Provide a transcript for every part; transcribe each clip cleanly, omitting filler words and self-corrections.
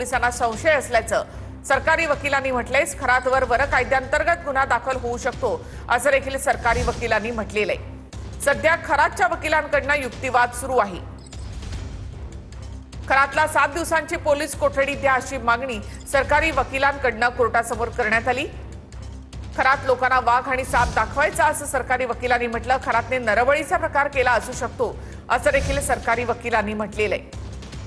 पोलिसांना संशय असल्याचं सरकारी वकिलांनी म्हटलंय। खरातवर वर कायद्यांतर्गत गुन्हा दाखल होऊ शकतो असं देखील सरकारी वकिलांनी म्हटलेलं आहे। सध्या खरातच्या वकिलांकडून युक्तिवाद सुरू आहे। खरातला 7 दिवसांची पोलीस कोठडी द्या अशी मागणी सरकारी वकिलांकडून कोर्टासमोर करण्यात आली। खरात लोकांना वाघ आणि साप दाखवायचा असं सरकारी वकिलांनी म्हटलं। खरातने नरबळीचा प्रकार केला असू शकतो असं देखील सरकारी वकिलांनी म्हटलेलं आहे।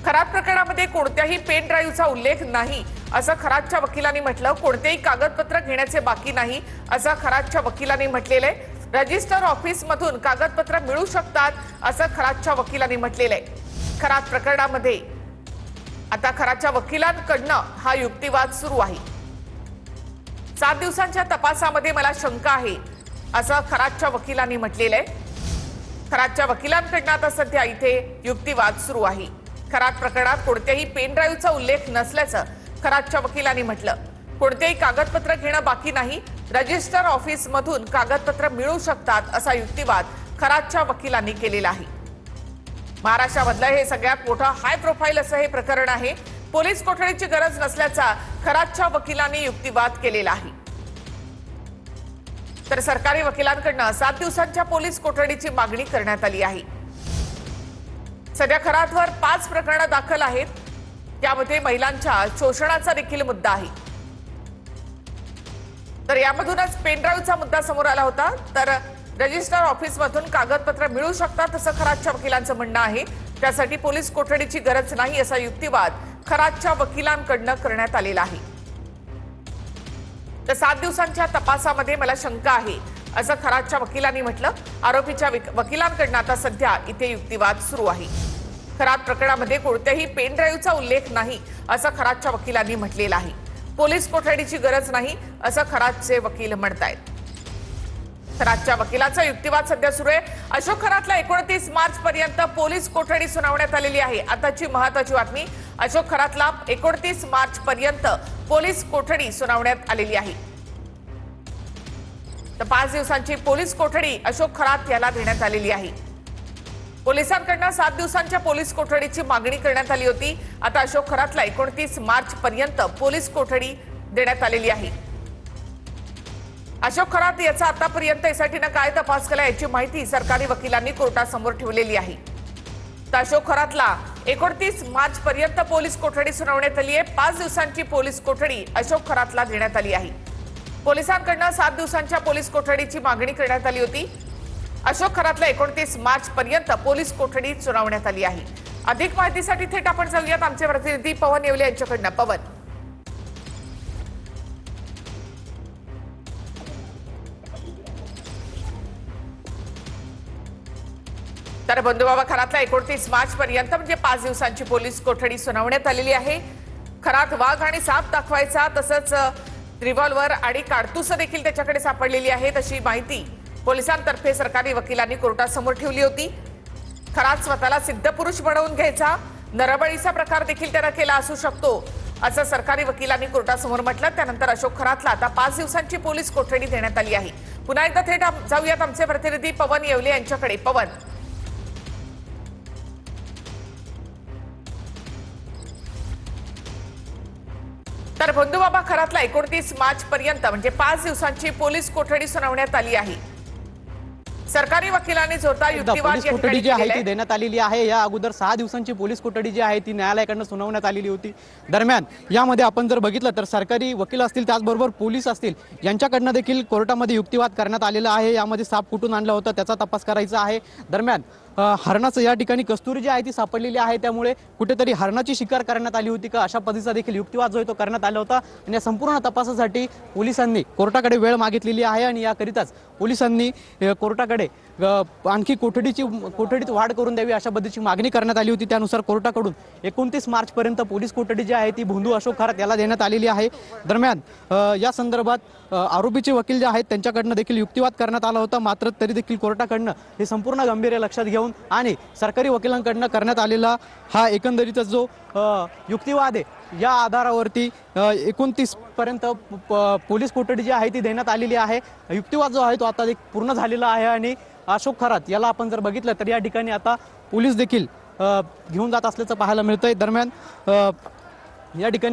खरात प्रकरणामध्ये कोणत्याही पेन ड्राईव्हचा उल्लेख नाही असं खरातच्या वकिलांनी म्हटलं। कोणतेही कागदपत्र घेण्याचे बाकी नाही असं खरातच्या वकिलांनी म्हटलेलं आहे। रजिस्टर ऑफिस मधून कागदपत्र मिळू शकतात असं खरातच्या वकिलांनी म्हटलेलं आहे। खरात प्रकरणामध्ये आता खरातच्या वकिलांकडनं हा युक्तिवाद सुरू आहे। 7 दिवसांच्या तपासामध्ये मला शंका आहे असं खरातच्या वकिलांनी म्हटलेलं आहे। खरातच्या वकिलांकडनं आता सध्या इथे युक्तिवाद सुरू आहे। खरात प्रकरणात कोणत्याही पेन ड्राईव्हचा उल्लेख नसल्याचं खरातच्या वकिलांनी म्हटलं। कोणतेही कागदपत्र घेणं बाकी नाही, रजिस्टर ऑफिस मधून कागदपत्र मिळू शकतात असा युक्तिवाद खरातच्या वकिलांनी केलेला आहे। महाराष्ट्रामधलं हे सगळ्यात मोठं हाय प्रोफाईल असं हे प्रकरण आहे। पोलीस कोठडीची गरज नसल्याचा खरातच्या वकिलांनी युक्तिवाद केलेला आहे। तर सरकारी वकिलांकडून 7 दिवसांच्या पोलीस कोठडीची मागणी करण्यात आली आहे। सध्या खरातवर 5 प्रकरणं दाखल आहेत, त्यामध्ये महिलांच्या शोषणाचा देखील मुद्दा आहे। तर यामधूनच पेन ड्राईव्हचा मुद्दा समोर आला होता। तर रजिस्टर ऑफिस मधून कागदपत्र मिळू शकतात असं खरातच्या वकिलांचं म्हणणं आहे। त्यासाठी पोलीस कोठडीची गरज नाही असा युक्तिवाद खरातच्या वकिलांकडून करण्यात आलेला आहे। तर 7 दिवसांच्या तपासामध्ये मला शंका आहे असं खरातच्या वकिलांनी म्हटलं। आरोपीच्या वकिलांकडून आता सध्या इथे युक्तिवाद सुरू आहे। खरात प्रकरणामध्ये कोणत्याही पेन ड्राईव्हचा उल्लेख नाही असं खरातच्या वकिलांनी म्हटलेलं आहे। पोलीस कोठडीची गरज नाही असं खरातचे वकील म्हणतायत। खरातच्या वकिलाचा युक्तिवाद सध्या सुरू आहे। अशोक खरातला 29 मार्च पर्यंत पोलीस कोठडी सुनावण्यात आलेली आहे। आताची महत्त्वाची बातमी, अशोक खरातला 29 मार्च पर्यंत पोलीस कोठडी सुनावण्यात आलेली आहे। तर 5 दिवसांची पोलीस कोठडी अशोक खरात याला देण्यात आलेली आहे। पोलिसांकडून 7 दिवसांच्या पोलीस कोठडीची मागणी करण्यात आली होती। आता अशोक खरातला 29 मार्च पर्यंत पोलीस कोठडी देण्यात आलेली आहे। अशोक खरात याचा आतापर्यंत एसआयटीनं काय तपास केला याची माहिती सरकारी वकिलांनी कोर्टासमोर ठेवलेली आहे। तर अशोक खरातला 29 मार्च पर्यंत पोलीस कोठडी सुनावण्यात आली आहे। 5 दिवसांची पोलीस कोठडी अशोक खरातला देण्यात आली आहे। पोलिसांकडून 7 दिवसांच्या पोलीस कोठडीची मागणी करण्यात आली होती। अशोक खरातला 29 मार्च पर्यंत पोलीस कोठडी सुनावण्यात आली आहे। अधिक माहितीसाठी थेट आपण जाऊयात आमचे प्रतिनिधी पवन येवले यांच्याकडून। पवन, तर बंधुबाबा खरातला 29 मार्च पर्यंत म्हणजे 5 दिवसांची पोलीस कोठडी सुनावण्यात आलेली आहे। खरात वाघ आणि साप दाखवायचा, तसंच रिव्हॉल्वर आणि काडतूस देखील त्याच्याकडे सापडलेली आहे अशी माहिती पोलिसांतर्फे सरकारी वकिलांनी कोर्टासमोर ठेवली होती। खरात स्वतःला सिद्धपुरुष बनवून घ्यायचा, नरबळीचा प्रकार देखील त्यानं केला असू शकतो असं सरकारी वकिलांनी कोर्टासमोर म्हटलं। त्यानंतर अशोक खरातला आता 5 दिवसांची पोलीस कोठडी देण्यात आली आहे। पुन्हा एकदा थेट जाऊयात आमचे प्रतिनिधी पवन येवले यांच्याकडे। पवन, तर बंधुबाबा खरातला 29 मार्च पर्यंत म्हणजे 5 दिवसांची पोलीस कोठडी सुनावण्यात आली आहे। सरकारी वकिलांनी जोरदार युक्तिवाद कोठडी जी आहे ती देण्यात आलेली आहे। या अगोदर 6 दिवसांची पोलीस कोठडी जी आहे ती न्यायालयाकडून सुनावण्यात आलेली होती। दरम्यान यामध्ये आपण जर बघितलं तर सरकारी वकील असतील, त्याचबरोबर पोलीस असतील, यांच्याकडनं देखील कोर्टामध्ये युक्तिवाद करण्यात आलेला आहे। यामध्ये साप कुठून आणला होता त्याचा तपास करायचा आहे। दरम्यान हरणाचं या ठिकाणी कस्तुरी जी आहे ती सापडलेली आहे, त्यामुळे कुठेतरी हरणाची शिकार करण्यात आली होती का अशा पद्धतीचा देखील युक्तिवाद जो आहे तो करण्यात आला होता। आणि या संपूर्ण तपासासाठी पोलिसांनी कोर्टाकडे वेळ मागितलेली आहे आणि याकरिताच पोलिसांनी कोर्टाकडे आणखी कोठडीत वाढ करून द्यावी अशा पद्धतीची मागणी करण्यात आली होती। त्यानुसार कोर्टाकडून 29 मार्च पर्यंत पोलीस कोठडी जी आहे ती भोंदू अशोक खरात याला देण्यात आलेली आहे। दरम्यान या संदर्भात आरोपीचे वकील जे आहेत त्यांच्याकडनं देखील युक्तिवाद करण्यात आला होता, मात्र तरी देखील कोर्टाकडनं हे संपूर्ण गांभीर्य लक्षात घेऊन आणि सरकारी वकिलांकडनं करण्यात आलेला हा एकंदरीतच जो युक्तिवाद आहे या आधारावरती 29 पर्यंत पोलीस कोठडी जी आहे ती देण्यात आलेली आहे। युक्तिवाद जो आहे तो आता पूर्ण झालेला आहे आणि अशोक खरात याला आपण जर बघितलं तर या ठिकाणी आता पोलीस देखील घेऊन जात असल्याचं पाहायला मिळतंय। दरम्यान या ठिकाणी